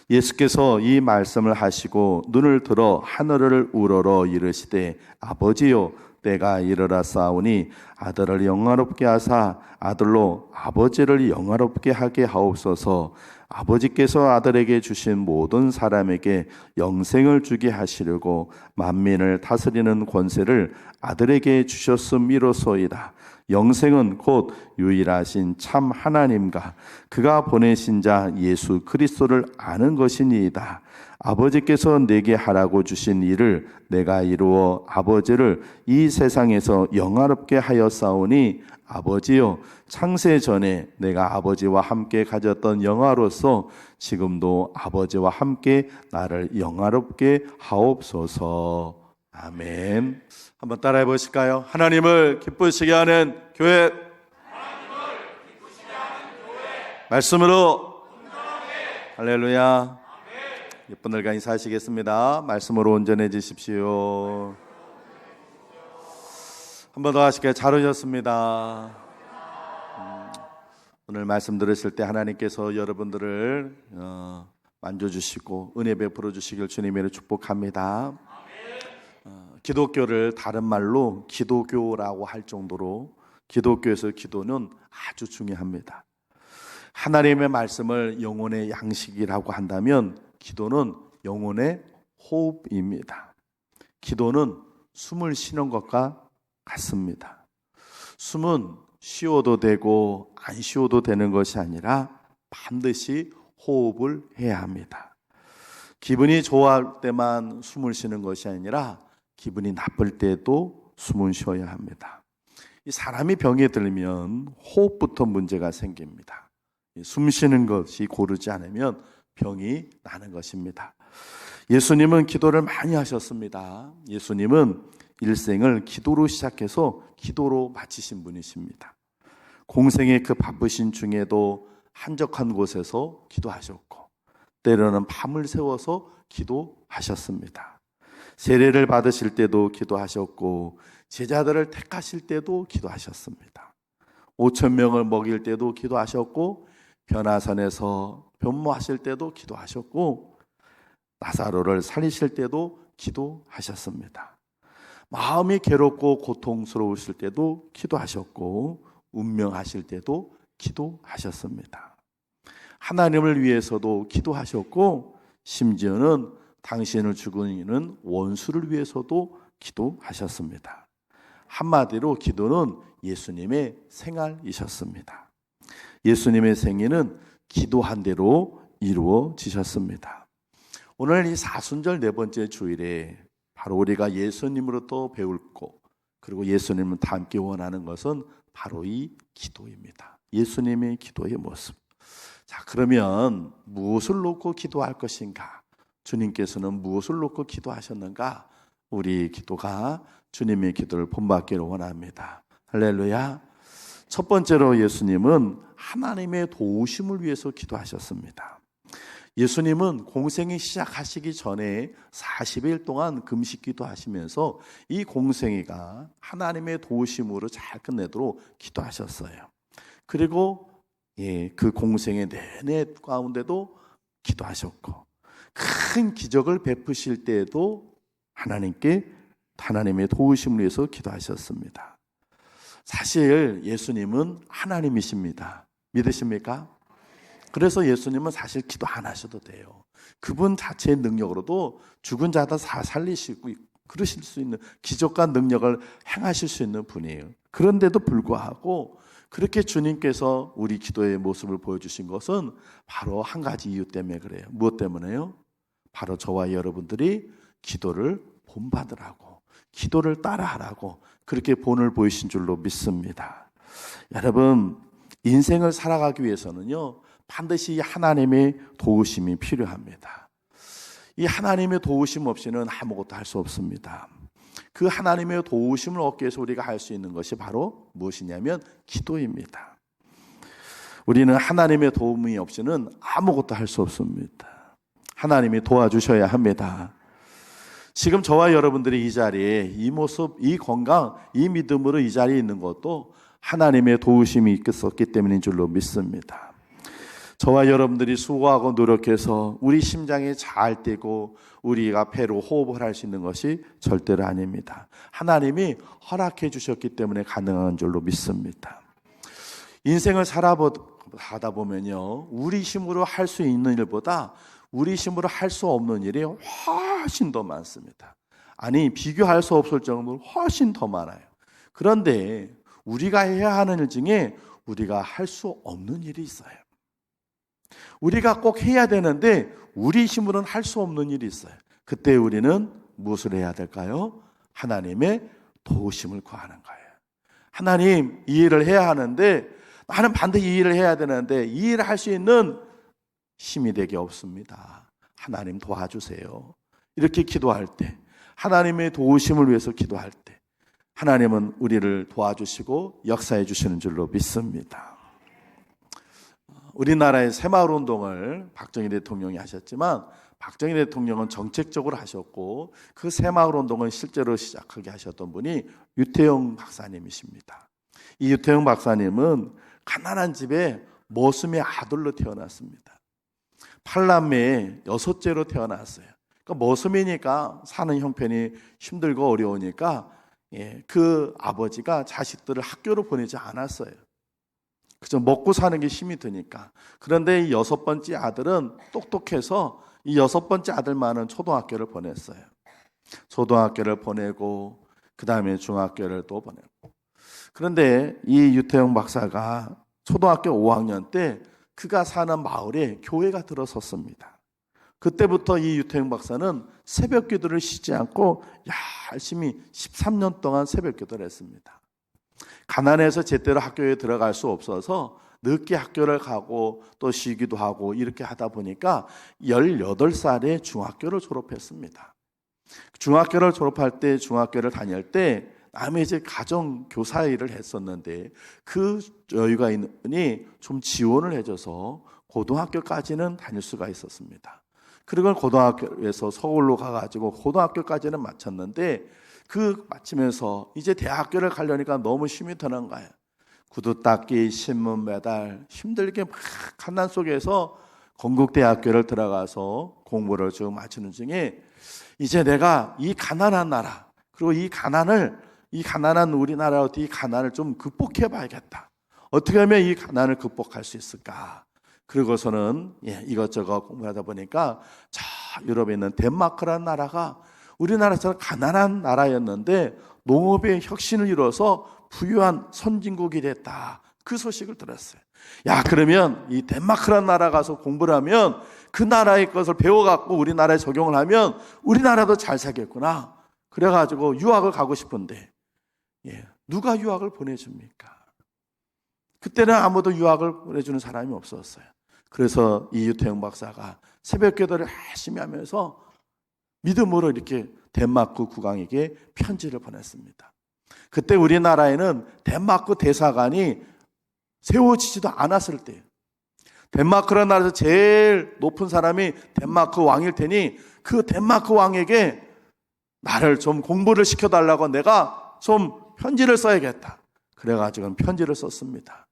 예수께서 이 말씀을 하시고 눈을 들어 하늘을 우러러 이르시되 아버지요 때가 이르렀사오니 아들을 영화롭게 하사 아들로 아버지를 영화롭게 하게 하옵소서. 아버지께서 아들에게 주신 모든 사람에게 영생을 주게 하시려고 만민을 다스리는 권세를 아들에게 주셨음이로소이다. 영생은 곧 유일하신 참 하나님과 그가 보내신 자 예수 그리스도를 아는 것이니이다. 아버지께서 내게 하라고 주신 일을 내가 이루어 아버지를 이 세상에서 영화롭게 하였사오니 아버지여, 창세 전에 내가 아버지와 함께 가졌던 영화로서 지금도 아버지와 함께 나를 영화롭게 하옵소서. 아멘. 한번 따라해 보실까요? 하나님을 기쁘시게 하는 교회. 말씀으로. 할렐루야. 예쁜 날 강의 사시겠습니다. 말씀으로 온전해지십시오. 한 번 더 하실까요? 잘 오셨습니다. 오늘 말씀 들으실 때 하나님께서 여러분들을 만져주시고 은혜 베풀어 주시길 주님으로 축복합니다. 기독교를 다른 말로 기도교라고 할 정도로 기독교에서 기도는 아주 중요합니다. 하나님의 말씀을 영혼의 양식이라고 한다면 기도는 영혼의 호흡입니다. 기도는 숨을 쉬는 것과 같습니다. 숨은 쉬어도 되고 안 쉬어도 되는 것이 아니라 반드시 호흡을 해야 합니다. 기분이 좋을 때만 숨을 쉬는 것이 아니라 기분이 나쁠 때도 숨을 쉬어야 합니다. 이 사람이 병에 들면 호흡부터 문제가 생깁니다. 숨 쉬는 것이 고르지 않으면 병이 나는 것입니다. 예수님은 기도를 많이 하셨습니다. 예수님은 일생을 기도로 시작해서 기도로 마치신 분이십니다. 공생의 그 바쁘신 중에도 한적한 곳에서 기도하셨고 때로는 밤을 새워서 기도하셨습니다. 세례를 받으실 때도 기도하셨고 제자들을 택하실 때도 기도하셨습니다. 5,000명을 먹일 때도 기도하셨고 변화산에서 변모하실 때도 기도하셨고 나사로를 살리실 때도 기도하셨습니다. 마음이 괴롭고 고통스러우실 때도 기도하셨고 운명하실 때도 기도하셨습니다. 하나님을 위해서도 기도하셨고 심지어는 당신을 죽이는 원수를 위해서도 기도하셨습니다. 한마디로 기도는 예수님의 생활이셨습니다. 예수님의 생애는 기도한 대로 이루어지셨습니다. 오늘 이 사순절 네 번째 주일에 바로 우리가 예수님으로부터 배울고 그리고 예수님을 다 함께 원하는 것은 바로 이 기도입니다. 예수님의 기도의 모습. 자, 그러면 무엇을 놓고 기도할 것인가? 주님께서는 무엇을 놓고 기도하셨는가? 우리 기도가 주님의 기도를 본받기를 원합니다. 할렐루야. 첫 번째로 예수님은 하나님의 도우심을 위해서 기도하셨습니다. 예수님은 공생이 시작하시기 전에 40일 동안 금식 기도하시면서 이 공생애가 하나님의 도우심으로 잘 끝내도록 기도하셨어요. 그리고 그 공생애 내내 가운데도 기도하셨고 큰 기적을 베푸실 때에도 하나님의 도우심을 위해서 기도하셨습니다. 사실 예수님은 하나님이십니다. 믿으십니까? 그래서 예수님은 사실 기도 안 하셔도 돼요. 그분 자체의 능력으로도 죽은 자다 살리시고 그러실 수 있는 기적과 능력을 행하실 수 있는 분이에요. 그런데도 불구하고 그렇게 주님께서 우리 기도의 모습을 보여주신 것은 바로 한 가지 이유 때문에 그래요. 무엇 때문에요? 바로 저와 여러분들이 기도를 본받으라고, 기도를 따라하라고 그렇게 본을 보이신 줄로 믿습니다. 여러분, 인생을 살아가기 위해서는요, 반드시 하나님의 도우심이 필요합니다. 이 하나님의 도우심 없이는 아무것도 할 수 없습니다. 그 하나님의 도우심을 얻기 위해서 우리가 할 수 있는 것이 바로 무엇이냐면 기도입니다. 우리는 하나님의 도움이 없이는 아무것도 할 수 없습니다. 하나님이 도와주셔야 합니다. 지금 저와 여러분들이 이 자리에 이 모습, 이 건강, 이 믿음으로 이 자리에 있는 것도 하나님의 도우심이 있었기 때문인 줄로 믿습니다. 저와 여러분들이 수고하고 노력해서 우리 심장이 잘 뛰고 우리가 배로 호흡을 할 수 있는 것이 절대로 아닙니다. 하나님이 허락해 주셨기 때문에 가능한 줄로 믿습니다. 인생을 살아가다 보면요, 우리 힘으로 할 수 있는 일보다 우리 힘으로 할 수 없는 일이 훨씬 더 많습니다. 아니, 비교할 수 없을 정도로 훨씬 더 많아요. 그런데 우리가 해야 하는 일 중에 우리가 할 수 없는 일이 있어요. 우리가 꼭 해야 되는데 우리 힘으로는 할 수 없는 일이 있어요. 그때 우리는 무엇을 해야 될까요? 하나님의 도우심을 구하는 거예요. 하나님, 이 일을 해야 하는데 나는 반드시 이 일을 해야 되는데 이 일을 할 수 있는 힘이 되게 없습니다. 하나님 도와주세요. 이렇게 기도할 때, 하나님의 도우심을 위해서 기도할 때 하나님은 우리를 도와주시고 역사해 주시는 줄로 믿습니다. 우리나라의 새마을운동을 박정희 대통령이 하셨지만 박정희 대통령은 정책적으로 하셨고 그 새마을운동을 실제로 시작하게 하셨던 분이 유태영 박사님이십니다. 이 유태영 박사님은 가난한 집에 머슴의 아들로 태어났습니다. 8남매의 6째로 태어났어요. 그러니까 머슴이니까 사는 형편이 힘들고 어려우니까 그 아버지가 자식들을 학교로 보내지 않았어요. 그저 먹고 사는 게 힘이 드니까. 그런데 이 6번째 아들은 똑똑해서 이 6번째 아들만은 초등학교를 보냈어요. 초등학교를 보내고 그 다음에 중학교를 또 보내고. 그런데 이 유태영 박사가 초등학교 5학년 때 그가 사는 마을에 교회가 들어섰습니다. 그때부터 이 유태영 박사는 새벽 기도를 쉬지 않고 열심히 13년 동안 새벽 기도를 했습니다. 가난해서 제대로 학교에 들어갈 수 없어서 늦게 학교를 가고 또 쉬기도 하고 이렇게 하다 보니까 18살에 중학교를 졸업했습니다. 중학교를 졸업할 때 중학교를 다닐 때 남의 이제 가정교사 일을 했었는데 그 여유가 있으니 좀 지원을 해줘서 고등학교까지는 다닐 수가 있었습니다. 그리고 고등학교에서 서울로 가가지고 고등학교까지는 마쳤는데 그 마치면서 이제 대학교를 가려니까 너무 힘이 드는 거예요. 구두 닦기, 신문 매달 힘들게 막 갓난 속에서 건국대학교를 들어가서 공부를 쭉 마치는 중에 이제 내가 이 가난한 나라 그리고 이 가난한 우리나라 이 가난을 좀 극복해 봐야겠다. 어떻게 하면 이 가난을 극복할 수 있을까? 그리고서는 이것저것 공부하다 보니까 저 유럽에 있는 덴마크라는 나라가 우리나라처럼 가난한 나라였는데 농업의 혁신을 이뤄서 부유한 선진국이 됐다. 그 소식을 들었어요. 야, 그러면 이 덴마크라는 나라 가서 공부를 하면 그 나라의 것을 배워갖고 우리나라에 적용을 하면 우리나라도 잘 살겠구나. 그래가지고 유학을 가고 싶은데 누가 유학을 보내줍니까? 그때는 아무도 유학을 보내주는 사람이 없었어요. 그래서 이 유태영 박사가 새벽 기도를 열심히 하면서 믿음으로 이렇게 덴마크 국왕에게 편지를 보냈습니다. 그때 우리나라에는 덴마크 대사관이 세워지지도 않았을 때 덴마크라는 나라에서 제일 높은 사람이 덴마크 왕일 테니 그 덴마크 왕에게 나를 좀 공부를 시켜달라고 내가 좀 편지를 써야겠다. 그래가지고 편지를 썼습니다.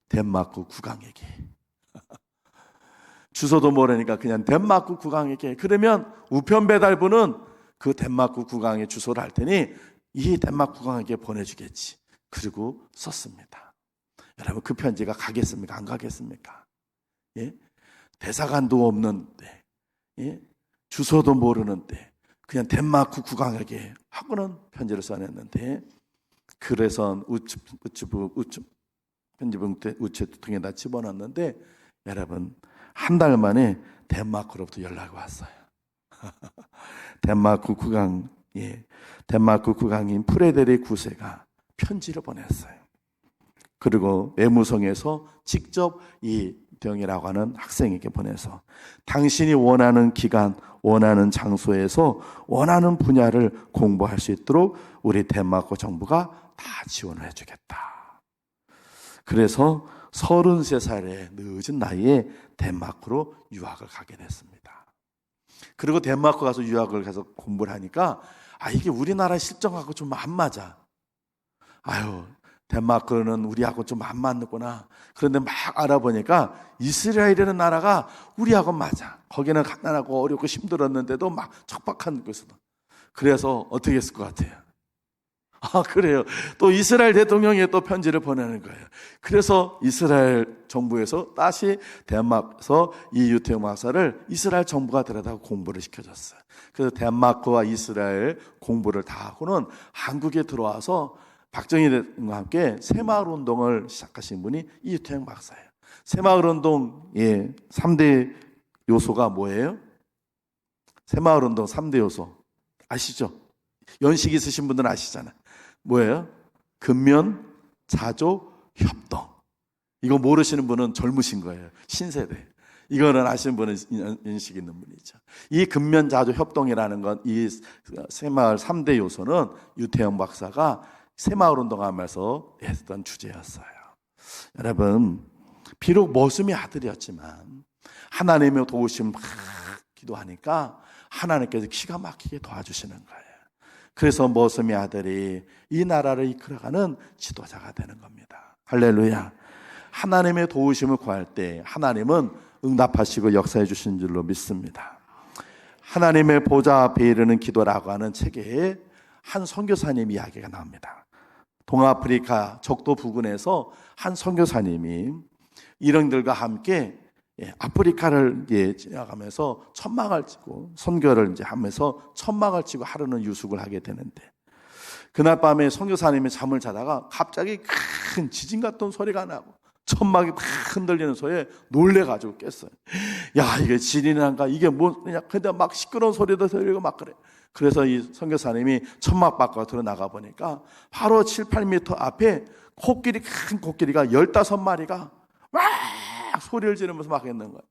덴마크 국왕에게. 주소도 모르니까 그냥 덴마크 국왕에게. 그러면 우편 배달부는 그 덴마크 국왕의 주소를 할 테니 이 덴마크 국왕에게 보내주겠지. 그리고 썼습니다. 여러분, 그 편지가 가겠습니까? 안 가겠습니까? 대사관도 없는데, 주소도 모르는데 그냥 덴마크 국왕에게 하고는 편지를 써냈는데, 그래서 편지봉투에 우체통에다 집어넣었는데 여러분, 한 달 만에 덴마크로부터 연락이 왔어요. 덴마크 국왕인 프레데릭 9세가 편지를 보냈어요. 그리고 외무성에서 직접 이 병이라고 하는 학생에게 보내서 당신이 원하는 기간, 원하는 장소에서 원하는 분야를 공부할 수 있도록 우리 덴마크 정부가 다 지원을 해주겠다. 그래서 33살의 늦은 나이에 덴마크로 유학을 가게 됐습니다. 그리고 덴마크 가서 유학을 가서 공부를 하니까 이게 우리나라 실정하고 좀 안 맞아. 덴마크는 우리하고 좀 안 맞는구나. 그런데 막 알아보니까 이스라엘이라는 나라가 우리하고 맞아. 거기는 가난하고 어렵고 힘들었는데도 막 척박한 곳이다. 그래서 어떻게 했을 것 같아요? 그래요. 또 이스라엘 대통령이 또 편지를 보내는 거예요. 그래서 이스라엘 정부에서 다시 덴마크에서 이 유태영 박사를 이스라엘 정부가 데려다가 공부를 시켜줬어요. 그래서 덴마크와 이스라엘 공부를 다 하고는 한국에 들어와서 박정희 대통령과 함께 새마을운동을 시작하신 분이 이 유태영 박사예요. 새마을운동의 3대 요소가 뭐예요? 새마을운동 3대 요소 아시죠? 연식 있으신 분들은 아시잖아요. 뭐예요? 근면, 자조, 협동. 이거 모르시는 분은 젊으신 거예요. 신세대. 이거는 아시는 분은 연식 있는 분이죠. 이 근면, 자조, 협동이라는 건 이 새마을 3대 요소는 유태영 박사가 새마을 운동하면서 했던 주제였어요. 여러분, 비록 머슴이 아들이었지만 하나님의 도우심 막 기도하니까 하나님께서 기가 막히게 도와주시는 거예요. 그래서 머슴의 아들이 이 나라를 이끌어가는 지도자가 되는 겁니다. 할렐루야. 하나님의 도우심을 구할 때 하나님은 응답하시고 역사해 주신 줄로 믿습니다. 하나님의 보좌 앞에 이르는 기도라고 하는 책에 한 선교사님 이야기가 나옵니다. 동아프리카 적도 부근에서 한 선교사님이 일행들과 함께 아프리카를 지나가면서 천막을 치고 선교를 하면서 천막을 치고 하루는 유숙을 하게 되는데, 그날 밤에 선교사님이 잠을 자다가 갑자기 큰 지진 같은 소리가 나고 천막이 막 흔들리는 소리에 놀래가지고 깼어요. 야, 이게 지진인가? 이게 뭐냐? 근데 막 시끄러운 소리도 들리고 막 그래. 그래서 이 선교사님이 천막 밖으로 나가 보니까 바로 7, 8m 앞에 큰 코끼리가 15마리가 막 소리를 지르면서 막 했는 거예요.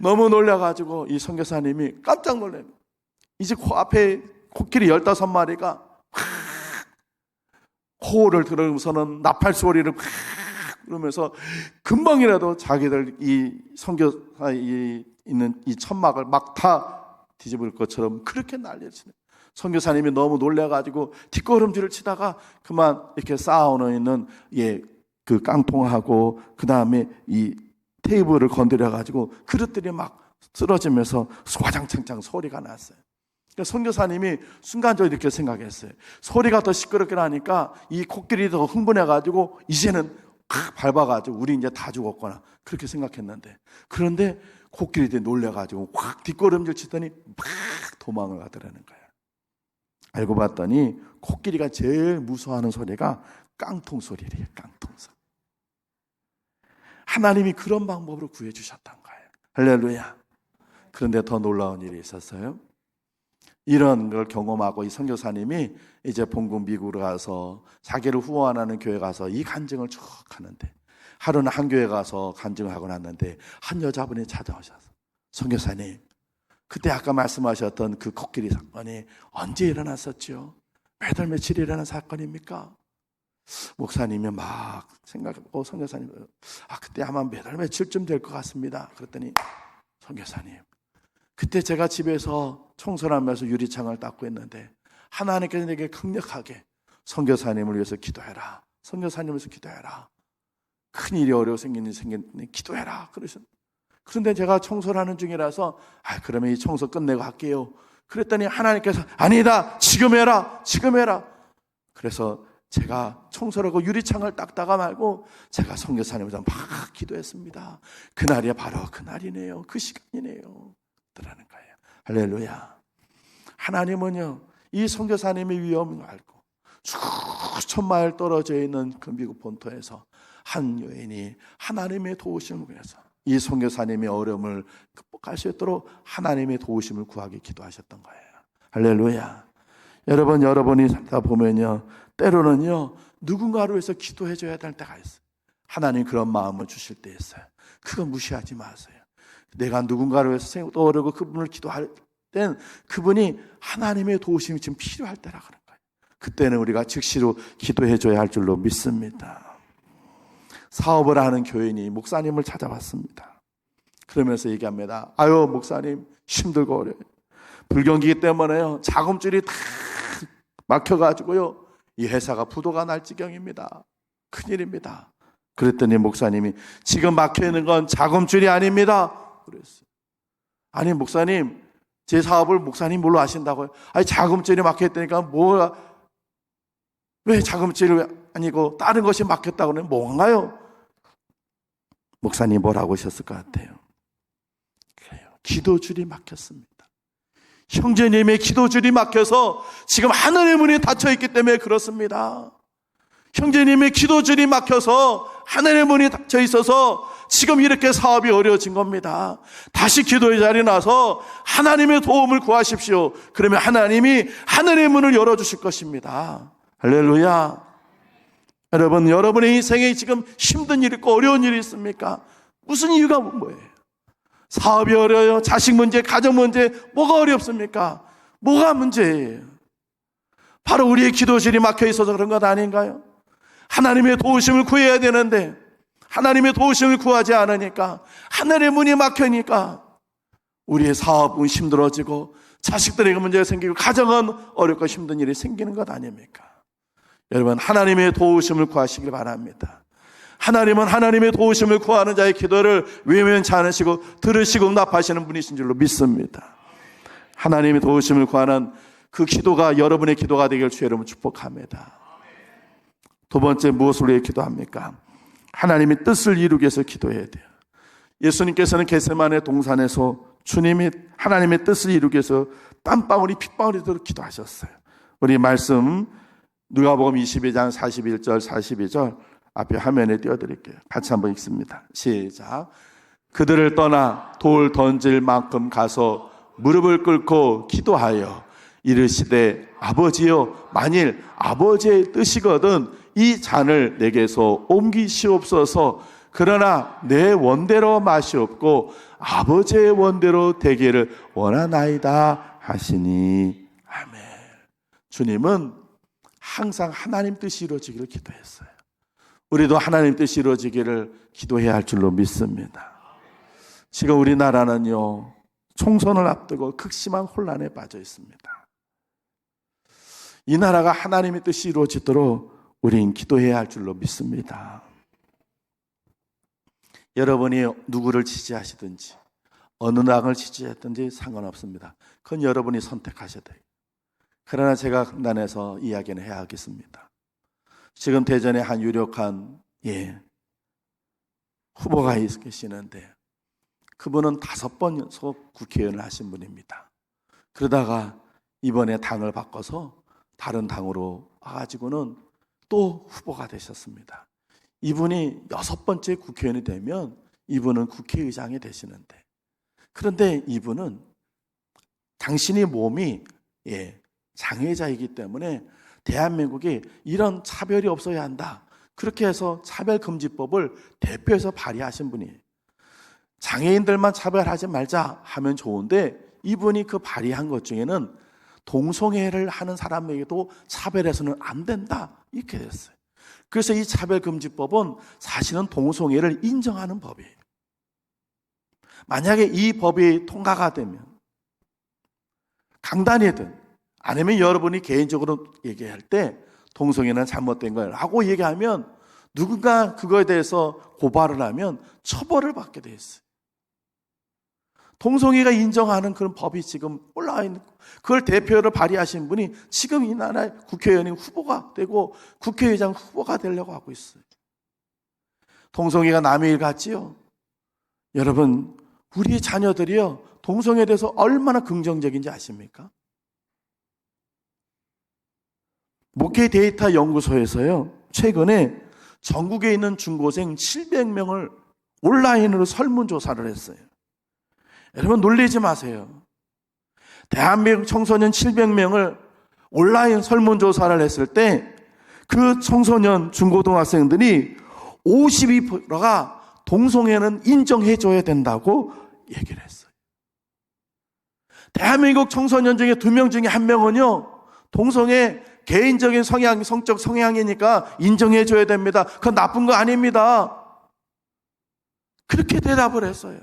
너무 놀라가지고 이 선교사님이 깜짝 놀래요. 이제 앞에 코끼리 15마리가 호를 들으면서는 나팔 소리를 그러면서 금방이라도 자기들 이 선교사에 있는 이 천막을 막 다 뒤집을 것처럼 그렇게 난리를 치네. 선교사님이 너무 놀래가지고 뒷걸음질을 치다가 그만 이렇게 쌓아놓은 있는 그 깡통하고 그 다음에 이 테이블을 건드려가지고 그릇들이 막 쓰러지면서 와장창창 소리가 났어요. 그러니까 선교사님이 순간적으로 이렇게 생각했어요. 소리가 더 시끄럽게 나니까 이 코끼리 더 흥분해가지고 이제는 밟아가지고 우리 이제 다 죽었구나 그렇게 생각했는데, 그런데 코끼리들이 놀래가지고 확 뒷걸음질 치더니 막 도망을 가더라는 거예요. 알고 봤더니 코끼리가 제일 무서워하는 소리가 깡통 소리래요. 깡통 소리. 하나님이 그런 방법으로 구해주셨던 거예요. 할렐루야. 그런데 더 놀라운 일이 있었어요. 이런 걸 경험하고 이 선교사님이 이제 본국 미국으로 가서 자기를 후원하는 교회 가서 이 간증을 쭉 하는데, 하루는 한 교회 가서 간증을 하고 났는데 한 여자분이 찾아오셔서, 선교사님, 그때 아까 말씀하셨던 그 코끼리 사건이 언제 일어났었죠? 몇 월 며칠 일어난 사건입니까? 목사님이 막 생각하고 선교사님, 그때 아마 몇 월 며칠쯤 될 것 같습니다. 그랬더니 선교사님, 그때 제가 집에서 청소를 하면서 유리창을 닦고 있는데 하나님께서 내게 강력하게 선교사님을 위해서 기도해라, 선교사님을 위해서 기도해라, 큰일이 어려워 생기니 기도해라 그러셨는데, 그런데 제가 청소를 하는 중이라서 그러면 이 청소 끝내고 할게요. 그랬더니 하나님께서 아니다, 지금 해라, 지금 해라. 그래서 제가 청소를 하고 유리창을 닦다가 말고 제가 선교사님을 막 기도했습니다. 그날이 바로 그날이네요, 그 시간이네요 라는 거예요. 할렐루야. 하나님은요, 이 선교사님의 위험을 알고 수천 마일 떨어져 있는 그 미국 본토에서 한 여인이 하나님의 도우심을 위해서 이 선교사님의 어려움을 극복할 수 있도록 하나님의 도우심을 구하기 기도하셨던 거예요. 할렐루야. 여러분이 살다 보면요, 때로는요 누군가를 위해서 기도해줘야 될 때가 있어요. 하나님 그런 마음을 주실 때 있어요. 그거 무시하지 마세요. 내가 누군가를 위해서 떠오르고 그분을 기도할 땐 그분이 하나님의 도우심이 지금 필요할 때라 그런 거예요. 그때는 우리가 즉시로 기도해줘야 할 줄로 믿습니다. 사업을 하는 교인이 목사님을 찾아왔습니다. 그러면서 얘기합니다. 목사님 힘들고 어려워요. 불경기이기 때문에요 자금줄이 다 막혀가지고요 이 회사가 부도가 날 지경입니다. 큰일입니다. 그랬더니 목사님이 지금 막혀있는 건 자금줄이 아닙니다. 그랬어요. 아니 목사님, 제 사업을 목사님 뭘로 아신다고요? 아니 자금줄이 막혀있다니까 왜 자금줄이 아니고 다른 것이 막혔다고 하면 뭔가요? 목사님 뭐라고 하셨을 것 같아요? 그래요. 기도줄이 막혔습니다. 형제님의 기도줄이 막혀서 지금 하늘의 문이 닫혀있기 때문에 그렇습니다. 형제님의 기도줄이 막혀서 하늘의 문이 닫혀 있어서 지금 이렇게 사업이 어려워진 겁니다. 다시 기도의 자리에 나서 하나님의 도움을 구하십시오. 그러면 하나님이 하늘의 문을 열어주실 것입니다. 할렐루야. 여러분, 여러분의 인생에 지금 힘든 일이 있고 어려운 일이 있습니까? 무슨 이유가 뭐예요? 사업이 어려워요? 자식 문제, 가정 문제, 뭐가 어렵습니까? 뭐가 문제예요? 바로 우리의 기도실이 막혀 있어서 그런 것 아닌가요? 하나님의 도우심을 구해야 되는데 하나님의 도우심을 구하지 않으니까, 하늘의 문이 막히니까 우리의 사업은 힘들어지고 자식들에게 문제가 생기고 가정은 어렵고 힘든 일이 생기는 것 아닙니까? 여러분, 하나님의 도우심을 구하시길 바랍니다. 하나님은 하나님의 도우심을 구하는 자의 기도를 외면치 않으시고 들으시고 응답하시는 분이신 줄로 믿습니다. 하나님의 도우심을 구하는 그 기도가 여러분의 기도가 되길 주 여러분 축복합니다. 두 번째, 무엇을 위해 기도합니까? 하나님의 뜻을 이루기 위해서 기도해야 돼요. 예수님께서는 겟세마네 동산에서 주님이 하나님의 뜻을 이루기 위해서 땀방울이 핏방울이 되도록 기도하셨어요. 우리 말씀 누가복음 22장 41절 42절 앞에 화면에 띄워드릴게요. 같이 한번 읽습니다. 시작. 그들을 떠나 돌 던질 만큼 가서 무릎을 꿇고 기도하여 이르시되 아버지여, 만일 아버지의 뜻이거든 이 잔을 내게서 옮기시옵소서. 그러나 내 원대로 마시옵고 아버지의 원대로 되기를 원하나이다 하시니. 아멘. 주님은 항상 하나님 뜻이 이루어지기를 기도했어요. 우리도 하나님 뜻이 이루어지기를 기도해야 할 줄로 믿습니다. 지금 우리나라는요, 총선을 앞두고 극심한 혼란에 빠져 있습니다. 이 나라가 하나님의 뜻이 이루어지도록 우린 기도해야 할 줄로 믿습니다. 여러분이 누구를 지지하시든지 어느 당을 지지했든지 상관없습니다. 그건 여러분이 선택하셔야 돼요. 그러나 제가 강단에서 이야기는 해야 하겠습니다. 지금 대전에 한 유력한 후보가 계시는데 그분은 5번 연속 국회의원을 하신 분입니다. 그러다가 이번에 당을 바꿔서 다른 당으로 와가지고는 또 후보가 되셨습니다. 이분이 6번째 국회의원이 되면 이분은 국회의장이 되시는데, 그런데 이분은 당신의 몸이 장애자이기 때문에 대한민국이 이런 차별이 없어야 한다, 그렇게 해서 차별금지법을 대표해서 발의하신 분이에요. 장애인들만 차별하지 말자 하면 좋은데 이분이 그 발의한 것 중에는 동성애를 하는 사람에게도 차별해서는 안 된다, 이렇게 됐어요. 그래서 이 차별금지법은 사실은 동성애를 인정하는 법이에요. 만약에 이 법이 통과가 되면 강단이든 아니면 여러분이 개인적으로 얘기할 때 동성애는 잘못된 거예요 라고 얘기하면 누군가 그거에 대해서 고발을 하면 처벌을 받게 돼 있어요. 동성애가 인정하는 그런 법이 지금 올라와 있는, 그걸 대표를 발의하신 분이 지금 이 나라의 국회의원이 후보가 되고 국회의장 후보가 되려고 하고 있어요. 동성애가 남의 일 같지요? 여러분, 우리 자녀들이요, 동성애에 대해서 얼마나 긍정적인지 아십니까? 목회 데이터 연구소에서요, 최근에 전국에 있는 중고생 700명을 온라인으로 설문조사를 했어요. 여러분, 놀라지 마세요. 대한민국 청소년 700명을 온라인 설문조사를 했을 때 그 청소년 중고등학생들이 52%가 동성애는 인정해줘야 된다고 얘기를 했어요. 대한민국 청소년 중에 2명 중에 1명은요, 동성애 개인적인 성향, 성적 성향이니까 인정해줘야 됩니다, 그건 나쁜 거 아닙니다, 그렇게 대답을 했어요.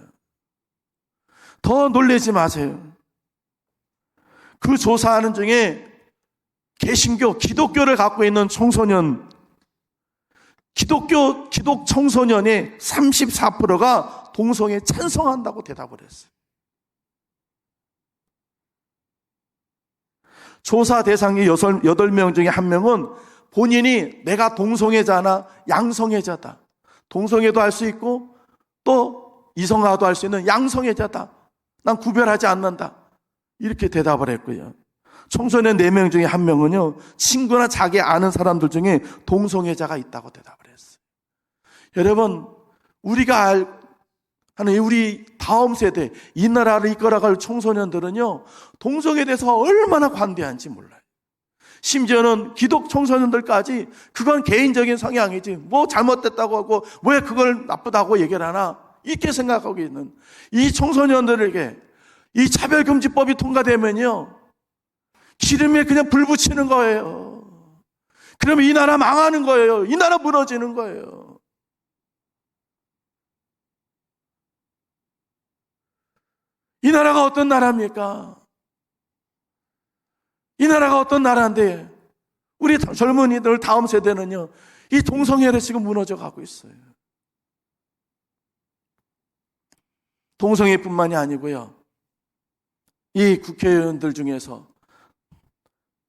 더 놀라지 마세요. 그 조사하는 중에 개신교, 기독교를 갖고 있는 청소년 기독 청소년의 34%가 동성애 찬성한다고 대답을 했어요. 조사 대상의 8명 중에 1명은 본인이 내가 동성애자나 양성애자다. 동성애도 할 수 있고 또 이성화도 할 수 있는 양성애자다. 난 구별하지 않는다. 이렇게 대답을 했고요. 청소년 4명 중에 1명은요, 친구나 자기 아는 사람들 중에 동성애자가 있다고 대답을 했어요. 여러분, 우리가 하는 우리 다음 세대, 이 나라를 이끌어갈 청소년들은요, 동성애에 대해서 얼마나 관대한지 몰라요. 심지어는 기독 청소년들까지 그건 개인적인 성향이지, 뭐 잘못됐다고 하고 왜 그걸 나쁘다고 얘기를 하나, 이렇게 생각하고 있는 이 청소년들에게 이 차별금지법이 통과되면요, 기름에 그냥 불 붙이는 거예요. 그러면 이 나라 망하는 거예요. 이 나라 무너지는 거예요. 이 나라가 어떤 나라입니까? 이 나라가 어떤 나라인데 우리 젊은이들 다음 세대는요, 이 동성애를 지금 무너져 가고 있어요. 동성애뿐만이 아니고요, 이 국회의원들 중에서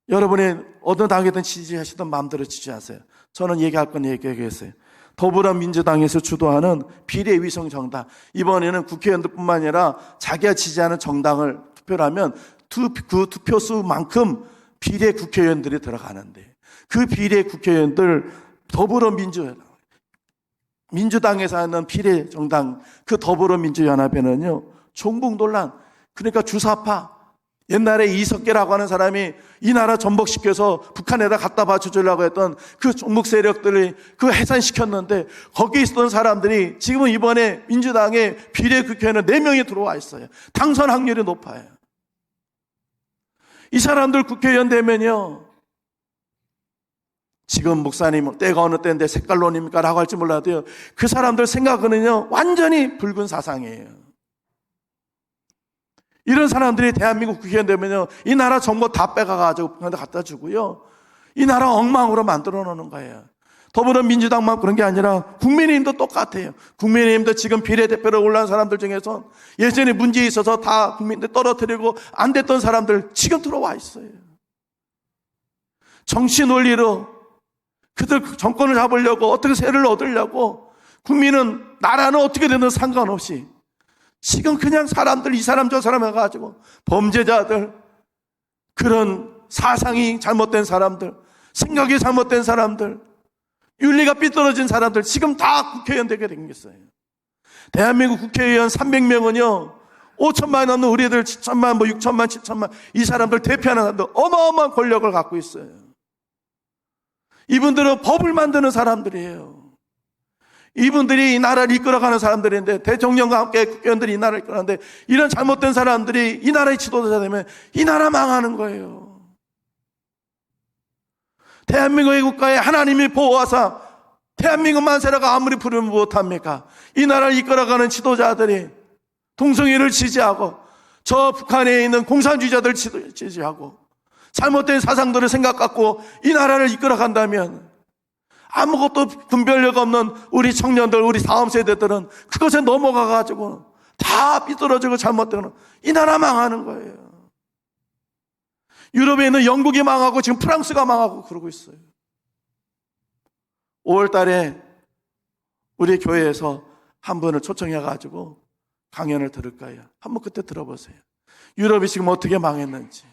여러분이 어느 당이든 지지하시든 마음대로 지지하세요. 저는 얘기할 건 얘기하겠어요. 더불어민주당에서 주도하는 비례위성 정당, 이번에는 국회의원들뿐만 아니라 자기가 지지하는 정당을 투표를 하면 그 투표수만큼 비례 국회의원들이 들어가는데, 그 비례 국회의원들 민주당에서 하는 비례 정당, 그 더불어민주연합에는요, 종북 논란, 그러니까 주사파, 옛날에 이석계라고 하는 사람이 이 나라 전복시켜서 북한에다 갖다 바쳐주려고 했던 그 종북 세력들이 그 해산시켰는데, 거기에 있었던 사람들이 지금은 이번에 민주당의 비례국회의원 4명이 들어와 있어요. 당선 확률이 높아요. 이 사람들 국회의원 되면요, 지금 목사님 때가 어느 때인데 색깔론입니까? 라고 할지 몰라도요, 그 사람들 생각은요, 완전히 붉은 사상이에요. 이런 사람들이 대한민국 국회의원 되면요, 이 나라 정보 다 빼가가지고 북한에 갖다 주고요, 이 나라 엉망으로 만들어 놓는 거예요. 더불어민주당만 그런 게 아니라 국민의힘도 똑같아요. 국민의힘도 지금 비례대표로 올라온 사람들 중에서 예전에 문제 있어서 다 국민들 떨어뜨리고 안 됐던 사람들 지금 들어와 있어요. 정치 논리로 그들 정권을 잡으려고, 어떻게 세를 얻으려고, 국민은, 나라는 어떻게 되든 상관없이 지금 그냥 사람들, 이 사람 저 사람 해가지고 범죄자들, 그런 사상이 잘못된 사람들, 생각이 잘못된 사람들, 윤리가 삐뚤어진 사람들 지금 다 국회의원 되게 생겼어요. 대한민국 국회의원 300명은요 5천만 넘는 우리들 7천만, 6천만, 7천만, 이 사람들 대표하는 사람들 어마어마한 권력을 갖고 있어요. 이분들은 법을 만드는 사람들이에요. 이분들이 이 나라를 이끌어가는 사람들인데, 대통령과 함께 국회의원들이 이 나라를 이끌어가는데, 이런 잘못된 사람들이 이 나라의 지도자 되면 이 나라 망하는 거예요. 대한민국의 국가에 하나님이 보호하사 대한민국 만세라가 아무리 부르면 못합니까? 이 나라를 이끌어가는 지도자들이 동성애를 지지하고 저 북한에 있는 공산주의자들 지지하고 잘못된 사상들을 생각 갖고 이 나라를 이끌어간다면, 아무것도 분별력 없는 우리 청년들, 우리 다음 세대들은 그것에 넘어가가지고 다 삐뚤어지고 잘못되는, 이 나라 망하는 거예요. 유럽에 있는 영국이 망하고 지금 프랑스가 망하고 그러고 있어요. 5월 달에 우리 교회에서 한 분을 초청해가지고 강연을 들을 거예요. 한번 그때 들어보세요. 유럽이 지금 어떻게 망했는지.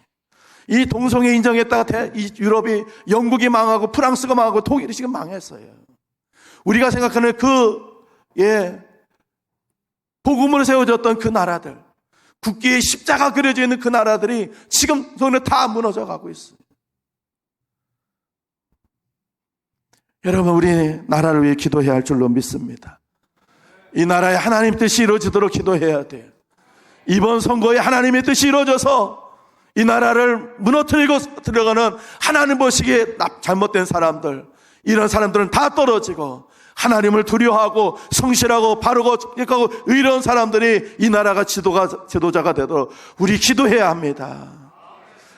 이 동성애 인정했다가 이 유럽이, 영국이 망하고 프랑스가 망하고 독일이 지금 망했어요. 우리가 생각하는 복음으로 세워졌던 그 나라들, 국기에 십자가 그려져 있는 그 나라들이 지금 손에 다 무너져 가고 있어요. 여러분, 우리 나라를 위해 기도해야 할 줄로 믿습니다. 이 나라에 하나님 뜻이 이루어지도록 기도해야 돼요. 이번 선거에 하나님의 뜻이 이루어져서 이 나라를 무너뜨리고 들어가는 하나님 보시기에 잘못된 사람들, 이런 사람들은 다 떨어지고 하나님을 두려워하고 성실하고 바르고 정직하고 의로운 사람들이 이 나라가 지도자가 되도록 우리 기도해야 합니다.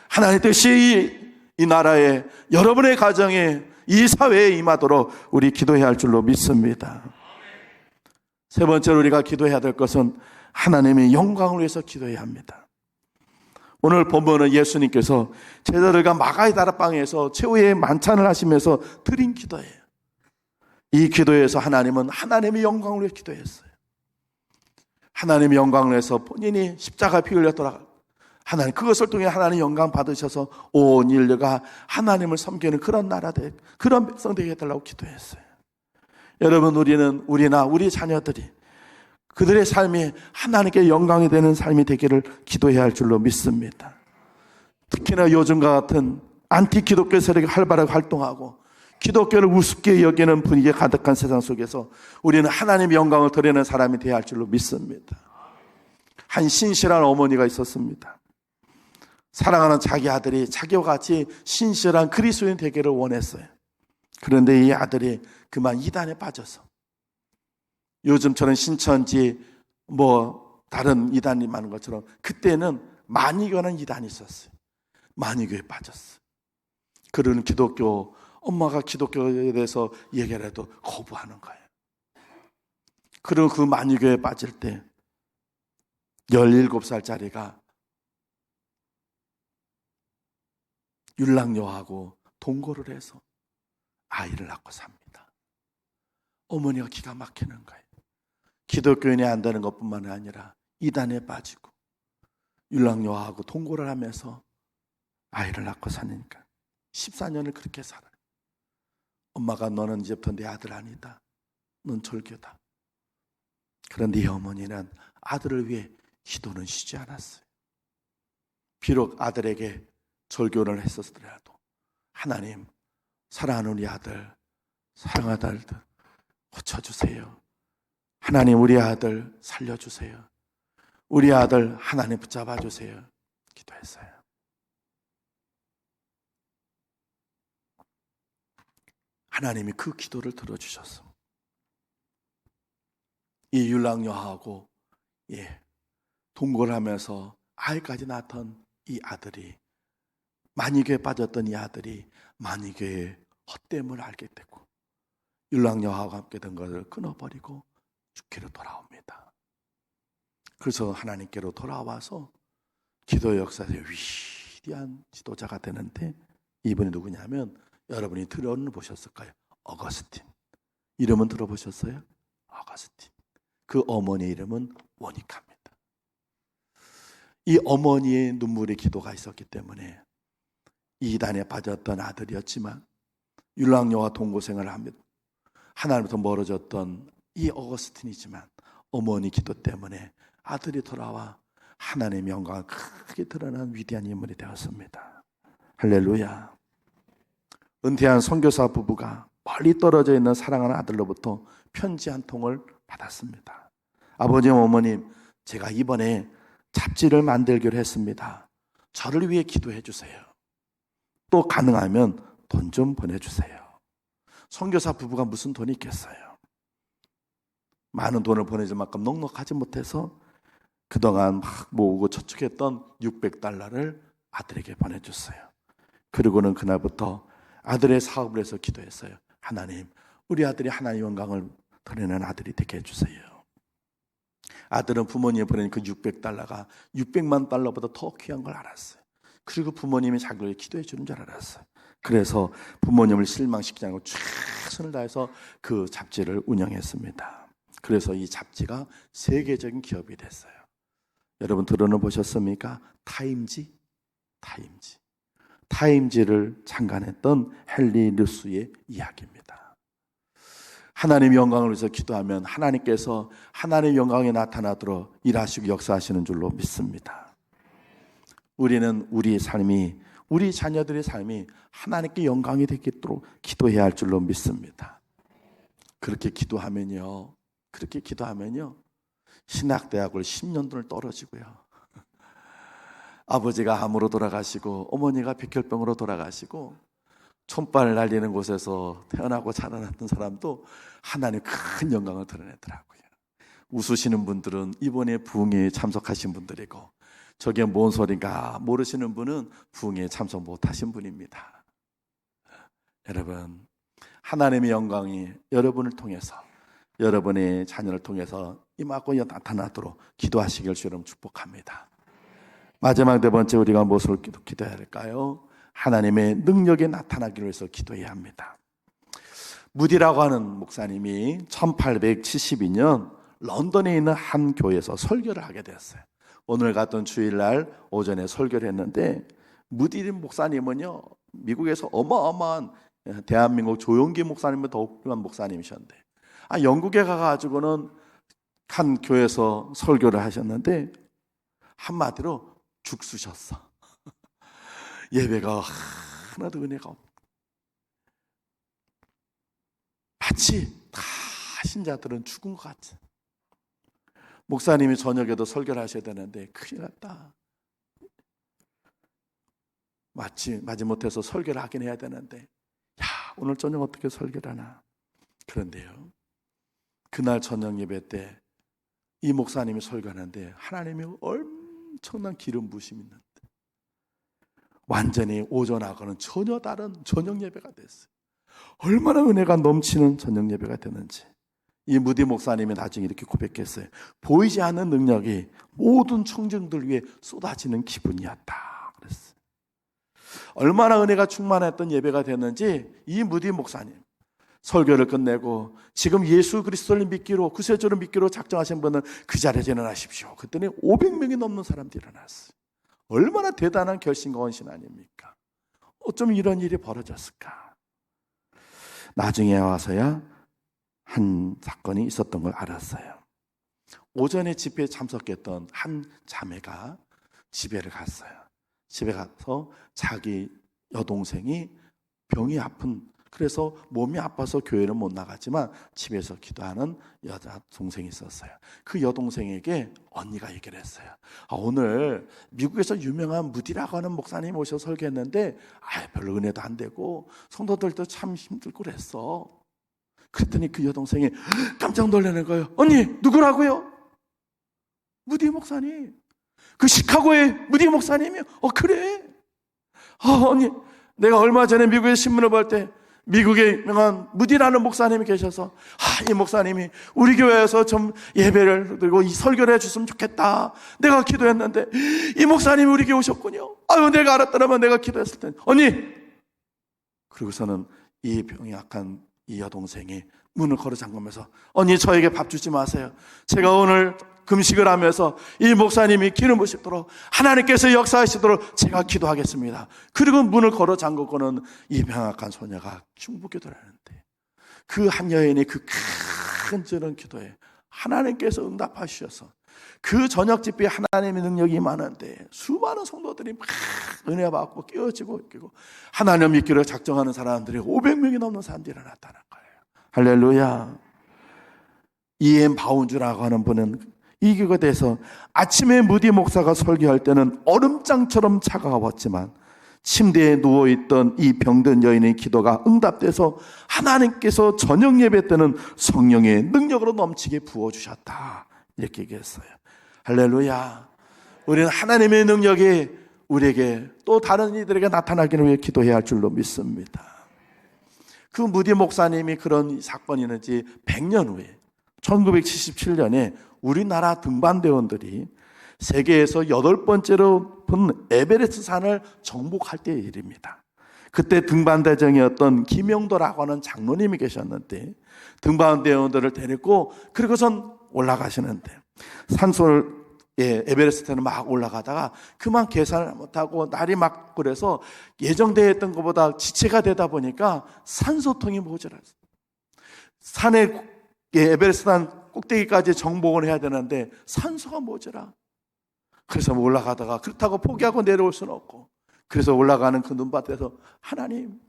하나님 뜻이 이 나라에, 여러분의 가정에, 이 사회에 임하도록 우리 기도해야 할 줄로 믿습니다. 세 번째로 우리가 기도해야 될 것은 하나님의 영광을 위해서 기도해야 합니다. 오늘 본문은 예수님께서 제자들과 마가의 다락방에서 최후의 만찬을 하시면서 드린 기도예요. 이 기도에서 하나님은 하나님의 영광을 위해 기도했어요. 하나님의 영광을 위해서 본인이 십자가 피 흘려 돌아가 하나님, 그것을 통해 하나님 영광 받으셔서 온 인류가 하나님을 섬기는 그런 나라 그런 백성 되게 해달라고 기도했어요. 여러분, 우리나 우리 자녀들이 그들의 삶이 하나님께 영광이 되는 삶이 되기를 기도해야 할 줄로 믿습니다. 특히나 요즘과 같은 안티 기독교 세력이 활발하게 활동하고 기독교를 우습게 여기는 분위기가 가득한 세상 속에서 우리는 하나님의 영광을 드리는 사람이 되어야 할 줄로 믿습니다. 한 신실한 어머니가 있었습니다. 사랑하는 자기 아들이 자기와 같이 신실한 그리스도인 되기를 원했어요. 그런데 이 아들이 그만 이단에 빠져서 요즘처럼 신천지 다른 이단이 많은 것처럼 그때는 만이교라는 이단이 있었어요. 만이교에 빠졌어요. 그러는 엄마가 기독교에 대해서 얘기를 해도 거부하는 거예요. 그리고 그 만이교에 빠질 때 17살짜리가 율랑녀하고 동거를 해서 아이를 낳고 삽니다. 어머니가 기가 막히는 거예요. 기독교인이 안 되는 것뿐만 아니라 이단에 빠지고 율랑녀하고 동거를 하면서 아이를 낳고 사니까 14년을 그렇게 살아요. 엄마가 너는 이제부터 내 아들 아니다. 넌 절교다. 그런데 이 어머니는 아들을 위해 기도는 쉬지 않았어요. 비록 아들에게 절교를 했었더라도 하나님, 사랑하는 우리 아들, 사랑하는 아들 고쳐주세요. 하나님, 우리 아들 살려주세요. 우리 아들 하나님 붙잡아주세요. 기도했어요. 하나님이 그 기도를 들어주셨어. 이 율랑녀하고 동거를 하면서 아이까지 낳던 이 아들이, 만이교에 빠졌던 이 아들이 만이교의 헛됨을 알게 되고 율랑녀하고 함께 된 것을 끊어버리고 주께로 돌아옵니다. 그래서 하나님께로 돌아와서 기도 역사에서 위대한 지도자가 되는데, 이분이 누구냐면 여러분이 들어보셨을 거예요. 어거스틴. 이름은 들어보셨어요? 어거스틴. 그 어머니의 이름은 모니카입니다. 이 어머니의 눈물의 기도가 있었기 때문에 이단에 빠졌던 아들이었지만 율랑녀와 동거생활을 합니다. 하나님부터 멀어졌던 이 어거스틴이지만 어머니 기도 때문에 아들이 돌아와 하나님의 영광을 크게 드러난 위대한 인물이 되었습니다. 할렐루야. 은퇴한 선교사 부부가 멀리 떨어져 있는 사랑하는 아들로부터 편지 한 통을 받았습니다. 아버님, 어머님, 제가 이번에 잡지를 만들기로 했습니다. 저를 위해 기도해 주세요. 또 가능하면 돈 좀 보내주세요. 선교사 부부가 무슨 돈이 있겠어요. 많은 돈을 보내줄 만큼 넉넉하지 못해서 그동안 막 모으고 저축했던 $600를 아들에게 보내줬어요. 그리고는 그날부터 아들의 사업을 해서 기도했어요. 하나님, 우리 아들이 하나님의 영광을 드리는 아들이 되게 해주세요. 아들은 부모님이 보낸 그 $600가 $600만 보다 더 귀한 걸 알았어요. 그리고 부모님이 자기를 기도해 주는 줄 알았어요. 그래서 부모님을 실망시키지 않고 최선을 다해서 그 잡지를 운영했습니다. 그래서 이 잡지가 세계적인 기업이 됐어요. 여러분 들어는 보셨습니까? 타임지를 창간했던 헨리 루스의 이야기입니다. 하나님의 영광을 위해서 기도하면 하나님께서 하나님의 영광이 나타나도록 일하시고 역사하시는 줄로 믿습니다. 우리는 우리의 삶이, 우리 자녀들의 삶이 하나님께 영광이 되도록 기도해야 할 줄로 믿습니다. 그렇게 기도하면요 신학대학을 10년도를 떨어지고요, 아버지가 암으로 돌아가시고 어머니가 백혈병으로 돌아가시고 촌발 날리는 곳에서 태어나고 자라났던 사람도 하나님의 큰 영광을 드러내더라고요. 웃으시는 분들은 이번에 부흥회에 참석하신 분들이고, 저게 뭔 소린가 모르시는 분은 부흥회에 참석 못하신 분입니다. 여러분, 하나님의 영광이 여러분을 통해서, 여러분의 자녀를 통해서 임하고 나타나도록 기도하시길 주님 축복합니다. 마지막 네 번째, 우리가 무엇을 기도해야 할까요? 하나님의 능력이 나타나기를 위해서 기도해야 합니다. 무디라고 하는 목사님이 1872년 런던에 있는 한 교회에서 설교를 하게 되었어요. 오늘 같은 주일날 오전에 설교를 했는데, 무디 목사님은요, 미국에서 어마어마한 대한민국 조용기 목사님보다 더 훌륭한 목사님이셨는데, 영국에 가가지고는 한 교회에서 설교를 하셨는데 한마디로 죽쓰셨어. 예배가 하나도 은혜가 없고, 마치 다 신자들은 죽은 것 같아. 목사님이 저녁에도 설교를 하셔야 되는데 큰일 났다. 마지못해서 설교를 하긴 해야 되는데, 오늘 저녁 어떻게 설교를 하나. 그런데요, 그날 저녁 예배 때 이 목사님이 설교하는데 하나님이 엄청난 기름 부으심이 있는데 완전히 오전하고는 전혀 다른 저녁 예배가 됐어요. 얼마나 은혜가 넘치는 저녁 예배가 됐는지. 이 무디 목사님이 나중에 이렇게 고백했어요. 보이지 않는 능력이 모든 청중들 위해 쏟아지는 기분이었다 그랬어요. 얼마나 은혜가 충만했던 예배가 됐는지, 이 무디 목사님 설교를 끝내고 지금 예수 그리스도를 믿기로, 구세주를 믿기로 작정하신 분은 그 자리에 일어나십시오. 그랬더니 500명이 넘는 사람들이 일어났어요. 얼마나 대단한 결심과 헌신 아닙니까? 어쩜 이런 일이 벌어졌을까? 나중에 와서야 한 사건이 있었던 걸 알았어요. 오전에 집회에 참석했던 한 자매가 집에를 갔어요. 집에 가서 자기 여동생이 병이 아픈, 그래서 몸이 아파서 교회는 못 나갔지만 집에서 기도하는 여자 동생이 있었어요. 그 여동생에게 언니가 얘기를 했어요. 오늘 미국에서 유명한 무디라고 하는 목사님 오셔서 설교했는데 별로 은혜도 안 되고 성도들도 참 힘들고 그랬어. 그랬더니 그 여동생이 깜짝 놀라는 거예요. 언니, 누구라고요? 무디 목사님. 그 시카고의 무디 목사님이요? 그래? 언니, 내가 얼마 전에 미국에 신문을 볼 때 미국에 유명한 무디라는 목사님이 계셔서 이 목사님이 우리 교회에서 좀 예배를 드리고 이 설교를 해줬으면 좋겠다, 내가 기도했는데 이 목사님이 우리 교회 오셨군요. 내가 알았더라면 내가 기도했을 텐데. 언니! 그러고서는 이 병이 약한 이 여동생이 문을 걸어 잠그면서, 언니, 저에게 밥 주지 마세요. 제가 오늘 금식을 하면서 이 목사님이 기름 부으시도록, 하나님께서 역사하시도록 제가 기도하겠습니다. 그리고 문을 걸어 잠그고는 이 병약한 소녀가 중보기도를 하는데, 그 한 여인이 그 큰 저런 기도에 하나님께서 응답하셔서 그 저녁 집회에 하나님의 능력이 임하는데 수많은 성도들이 막 은혜 받고 깨어지고 있고, 하나님 믿기로 작정하는 사람들이 500명이 넘는 사람들이 일어났다는 거예요. 할렐루야. 이엠 바운주라고 하는 분은 이 교회에서 아침에 무디 목사가 설교할 때는 얼음장처럼 차가웠지만 침대에 누워있던 이 병든 여인의 기도가 응답돼서 하나님께서 저녁 예배 때는 성령의 능력으로 넘치게 부어주셨다, 이렇게 얘기했어요. 할렐루야. 우리는 하나님의 능력이 우리에게 또 다른 이들에게 나타나기를 위해 기도해야 할 줄로 믿습니다. 그 무디 목사님이 그런 사건이 있는지 100년 후에 1977년에 우리나라 등반대원들이 세계에서 8번째로 본 에베레스트 산을 정복할 때의 일입니다. 그때 등반대장이었던 김영도라고 하는 장로님이 계셨는데 등반대원들을 데리고 그리고선 올라가시는데, 산소를 에베레스트는 막 올라가다가 그만 계산을 못하고 날이 막 그래서 예정되어 있던 것보다 지체가 되다 보니까 산소통이 모자랐어요. 산에 에베레스트 산 꼭대기까지 정복을 해야 되는데 산소가 모자라. 그래서 올라가다가 그렇다고 포기하고 내려올 수는 없고, 그래서 올라가는 그 눈밭에서 하나님,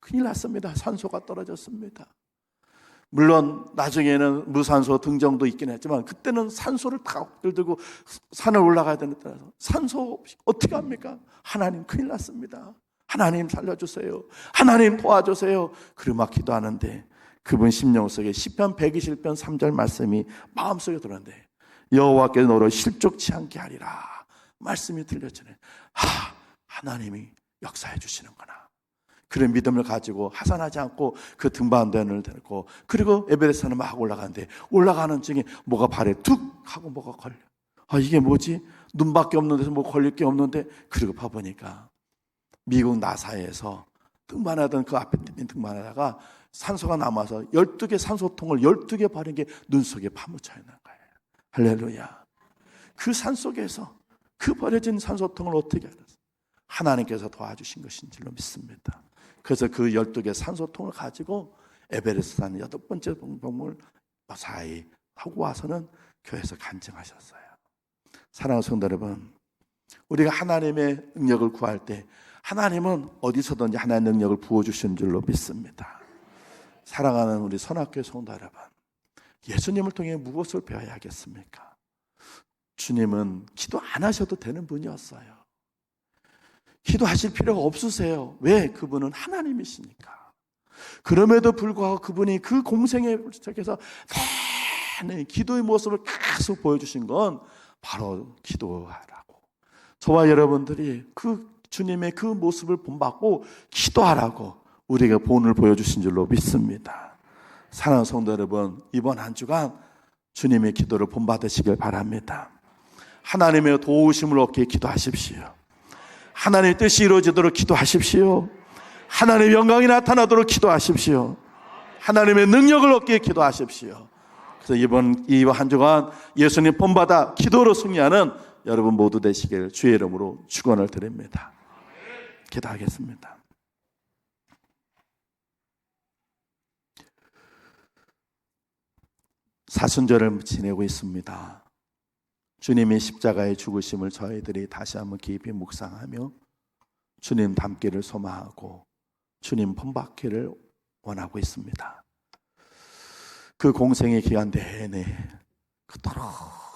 큰일 났습니다. 산소가 떨어졌습니다. 물론 나중에는 무산소 등정도 있긴 했지만 그때는 산소를 다 들고 산을 올라가야 되는 때라서 산소 없이 어떻게 합니까? 하나님, 큰일 났습니다. 하나님 살려주세요. 하나님 도와주세요. 그리고 막 기도하는데 그분 심령 속에 시편 121편 3절 말씀이 마음속에 들었는데, 여호와께서 너를 실족치 않게 하리라 말씀이 들려지네. 하나님이 역사해 주시는구나. 그런 믿음을 가지고 하산하지 않고 그 등반대를 들고, 그리고 에베레스트는 막 올라가는데, 올라가는 중에 뭐가 발에 툭 하고 뭐가 걸려. 이게 뭐지? 눈밖에 없는 데서 뭐 걸릴 게 없는데, 그리고 봐보니까 미국 나사에서 등반하던 그 앞에 등반하다가 산소가 남아서 12개 산소통을 12개 버린 게 눈 속에 파묻혀 있는 거예요. 할렐루야. 그 산 속에서 그 버려진 산소통을 어떻게 알았어요? 하나님께서 도와주신 것인 줄로 믿습니다. 그래서 그 12개 산소통을 가지고 에베레스트 산 8번째 봉봉을 무사히 하고 와서는 교회에서 간증하셨어요. 사랑하는 성도 여러분, 우리가 하나님의 능력을 구할 때 하나님은 어디서든지 하나님의 능력을 부어주시는 줄로 믿습니다. 사랑하는 우리 선악교회 성도 여러분, 예수님을 통해 무엇을 배워야 하겠습니까? 주님은 기도 안 하셔도 되는 분이었어요. 기도하실 필요가 없으세요. 왜? 그분은 하나님이시니까. 그럼에도 불구하고 그분이 그 공생에 시작해서 기도의 모습을 계속 보여주신 건 바로 기도하라고. 저와 여러분들이 그 주님의 그 모습을 본받고 기도하라고 우리에게 본을 보여주신 줄로 믿습니다. 사랑하는 성도 여러분, 이번 한 주간 주님의 기도를 본받으시길 바랍니다. 하나님의 도우심을 얻기에 기도하십시오. 하나님의 뜻이 이루어지도록 기도하십시오. 하나님의 영광이 나타나도록 기도하십시오. 하나님의 능력을 얻기에 기도하십시오. 그래서 이번 한 주간 예수님 본받아 기도로 승리하는 여러분 모두 되시길 주의 이름으로 축원을 드립니다. 기도하겠습니다. 사순절을 지내고 있습니다. 주님의 십자가의 죽으심을 저희들이 다시 한번 깊이 묵상하며 주님 닮기를 소망하고 주님 본받기를 원하고 있습니다. 그 공생의 기간 내내 그토록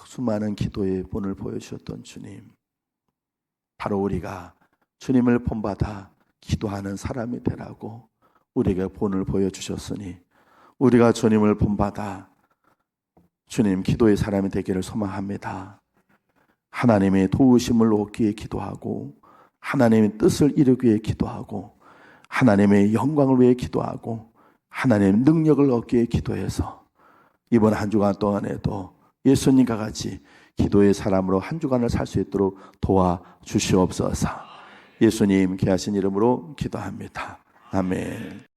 수많은 기도의 본을 보여주셨던 주님, 바로 우리가 주님을 본받아 기도하는 사람이 되라고 우리에게 본을 보여주셨으니 우리가 주님을 본받아 주님 기도의 사람이 되기를 소망합니다. 하나님의 도우심을 얻기에 기도하고 하나님의 뜻을 이루기 위해 기도하고 하나님의 영광을 위해 기도하고 하나님의 능력을 얻기에 기도해서 이번 한 주간 동안에도 예수님과 같이 기도의 사람으로 한 주간을 살 수 있도록 도와주시옵소서. 예수님 귀하신 이름으로 기도합니다. 아멘.